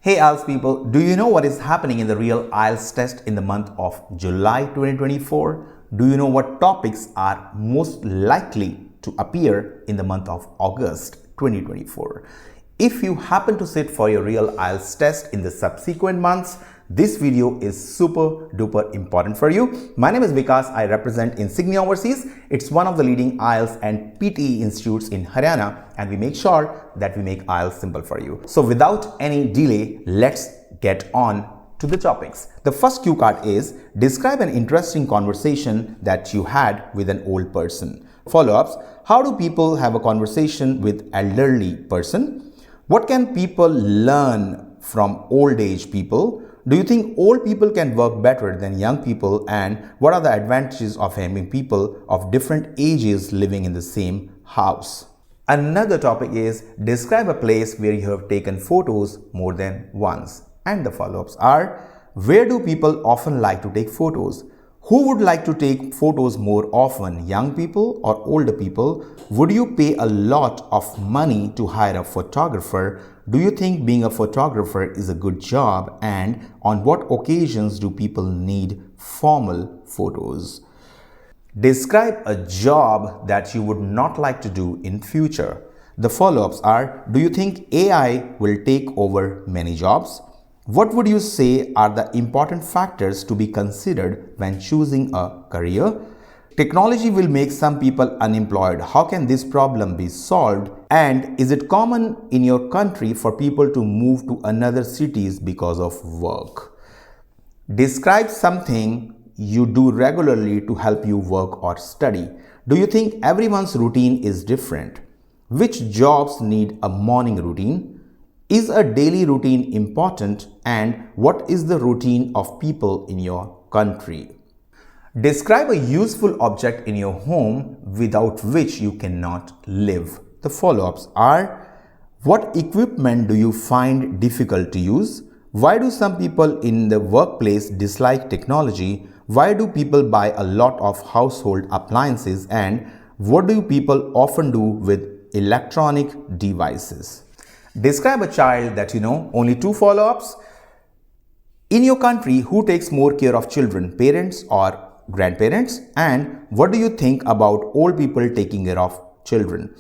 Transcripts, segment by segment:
Hey IELTS people, do you know what is happening in the real IELTS test in the month of July 2024? Do you know what topics are most likely to appear in the month of August 2024? If you happen to sit for your real IELTS test in the subsequent months, this video is super duper important for you. My name is Vikas. I represent Insignia Overseas. It's one of the leading IELTS and PTE institutes in Haryana, and we make sure that we make IELTS simple for you. So without any delay, let's get on to the topics. The first cue card is describe an interesting conversation that you had with an old person. Follow-ups: how do people have a conversation with elderly person? What can people learn from old age people? Do you think old people can work better than young people, and what are the advantages of having people of different ages living in the same house? Another topic is describe a place where you have taken photos more than once. And the follow-ups are: where do people often like to take photos? Who would like to take photos more often, young people or older people? Would you pay a lot of money to hire a photographer? Do you think being a photographer is a good job? And on what occasions do people need formal photos? Describe a job that you would not like to do in future. The follow-ups are: do you think AI will take over many jobs? What would you say are the important factors to be considered when choosing a career? Technology will make some people unemployed. How can this problem be solved? And is it common in your country for people to move to another cities because of work? Describe something you do regularly to help you work or study. Do you think everyone's routine is different? Which jobs need a morning routine? Is a daily routine important? And what is the routine of people in your country? Describe a useful object in your home without which you cannot live. The follow-ups are: what equipment do you find difficult to use? Why do some people in the workplace dislike technology? Why do people buy a lot of household appliances? And what do people often do with electronic devices? Describe a child that you know. Only 2 follow-ups. In your country, who takes more care of children, parents or grandparents? And what do you think about old people taking care of children?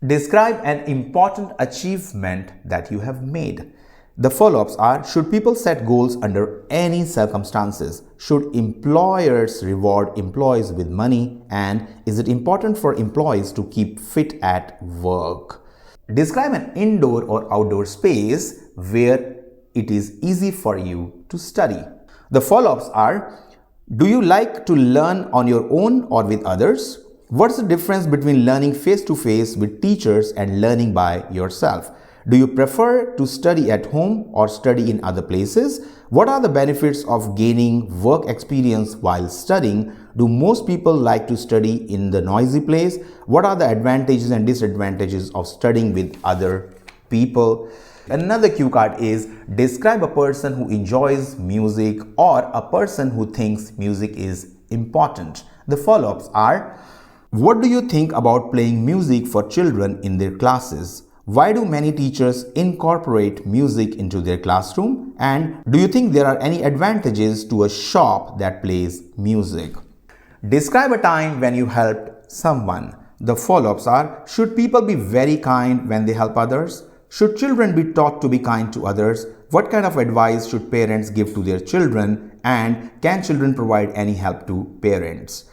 Describe an important achievement that you have made. The follow-ups are: should people set goals under any circumstances? Should employers reward employees with money? And is it important for employees to keep fit at work? Describe an indoor or outdoor space where it is easy for you to study. The follow-ups are: do you like to learn on your own or with others? What's the difference between learning face-to-face with teachers and learning by yourself? Do you prefer to study at home or study in other places? What are the benefits of gaining work experience while studying? Do most people like to study in the noisy place? What are the advantages and disadvantages of studying with other people? Another cue card is describe a person who enjoys music or a person who thinks music is important. The follow-ups are: what do you think about playing music for children in their classes? Why do many teachers incorporate music into their classroom? And do you think there are any advantages to a shop that plays music? Describe a time when you helped someone. The follow-ups are: should people be very kind when they help others? Should children be taught to be kind to others? What kind of advice should parents give to their children? And can children provide any help to parents?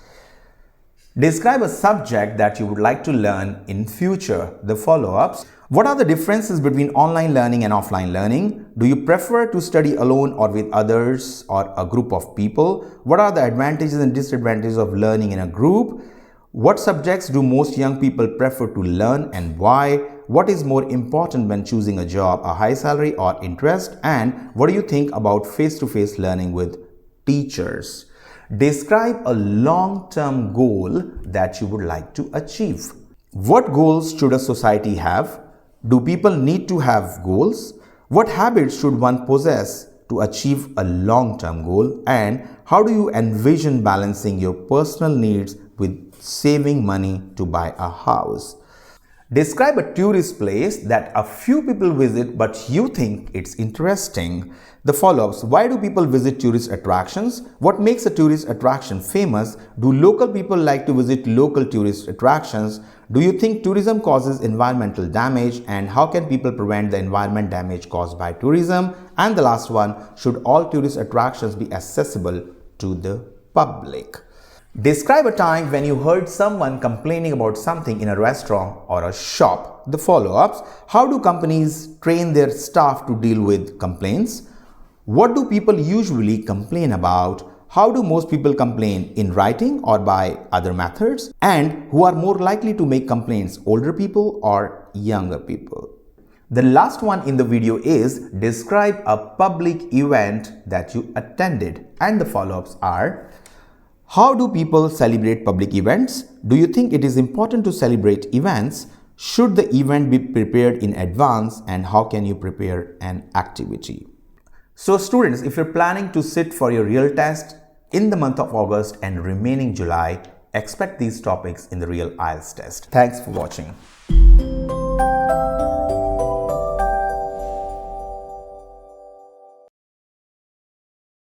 Describe a subject that you would like to learn in future. The follow-ups: what are the differences between online learning and offline learning? Do you prefer to study alone or with others or a group of people? What are the advantages and disadvantages of learning in a group? What subjects do most young people prefer to learn and why? What is more important when choosing a job, a high salary or interest? And what do you think about face-to-face learning with teachers? Describe a long-term goal that you would like to achieve. What goals should a society have? Do people need to have goals? What habits should one possess to achieve a long-term goal? And how do you envision balancing your personal needs with saving money to buy a house? Describe a tourist place that a few people visit but you think it's interesting. The follow-ups: why do people visit tourist attractions? What makes a tourist attraction famous? Do local people like to visit local tourist attractions? Do you think tourism causes environmental damage? And how can people prevent the environment damage caused by tourism? And the last one: should all tourist attractions be accessible to the public? Describe a time when you heard someone complaining about something in a restaurant or a shop. The follow-ups: how do companies train their staff to deal with complaints? What do people usually complain about? How do most people complain, in writing or by other methods? And who are more likely to make complaints, older people or younger people? The last one in the video is: describe a public event that you attended. And the follow-ups are: how do people celebrate public events? Do you think it is important to celebrate events? Should the event be prepared in advance? And how can you prepare an activity? So students, if you're planning to sit for your real test in the month of August and remaining July, expect these topics in the real IELTS test. Thanks for watching.